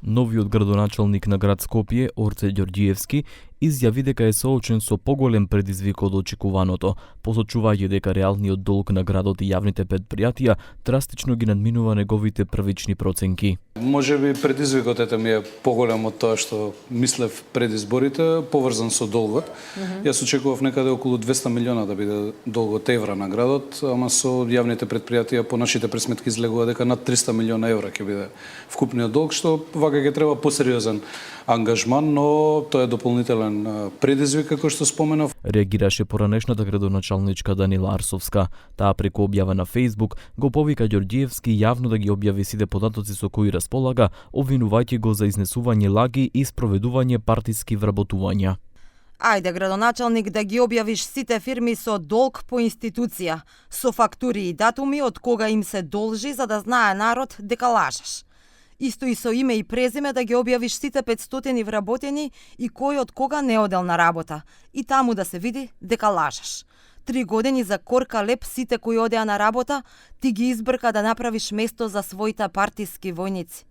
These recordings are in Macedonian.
Новиот градоначалник на град Скопје, Орце Ѓорѓиевски, изјави дека е соочен со поголем предизвик од очекуваното, посочувајќи дека реалниот долг на градот и јавните предпријатија драстично ги надминува неговите првични проценки. Можеби предизвикот ми е поголем од тоа што мислев пред изборите, поврзан со долгот. Јас очекував некаде околу 200 милиона да биде долгот евра на градот, ама со јавните предпријатија по нашите пресметки излегува дека над 300 милиона евра ќе биде вкупниот долг, што вака ќе треба посериозен ангажман, но тоа е дополнителен предизвик, како што споменав. Реагираше поранешната градоначалничка Данила Арсовска. Таа преку објава на Facebook го повика Ѓорѓиевски јавно да ги објави сите податоци со кои располага, обвинувајќи го за изнесување лаги и спроведување партиски вработувања. Ајде, градоначалник, да ги објавиш сите фирми со долг по институција, со фактури и датуми од кога им се должи, за да знае народ дека лажеш. Исто и со име и презиме да ги објавиш сите 500 вработени и кој од кога не одел на работа. И таму да се види дека лажеш. 3 години за корка леп сите кои одеа на работа, ти ги избрка да направиш место за своите партиски војници.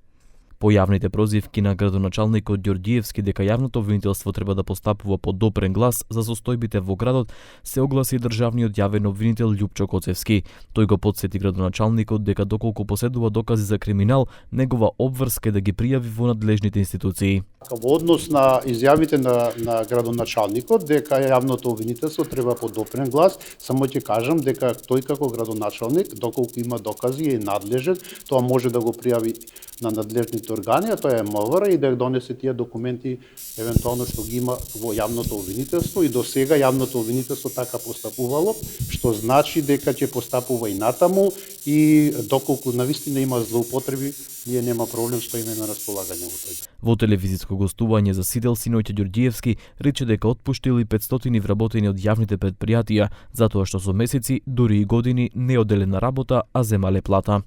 По јавните прозивки на градоначалникот Ѓорѓиевски дека јавното обвинителство треба да постапува по допрен глас за состојбите во градот, се огласи државниот јавен обвинител Љупчо Коцевски. Тој го потсети градоначалникот дека доколку поседува докази за криминал, негова обврска е да ги пријави во надлежните институции. Во однос на изјавите на градоначалникот дека јавното обвинителство треба по допрен глас, само ќе кажам дека тој како градоначалник, доколку има докази и е надлежен, тоа може да го пријави на надлежните органи, а тоа е МВР, и да донесе тие документи евентуално што ги има во јавното обвинителство, и до сега јавното обвинителство така постапувало, што значи дека ќе постапува и натаму, и доколку навистина има злоупотреби, ние нема проблем, стоиме на располагање во тој. Во телевизиско гостување за Сидел синојте Ѓорѓиевски рече дека отпуштил и 500 вработени од јавните предпријатија, затоа што со месеци, дури и години, не оделе на работа, а земале плата.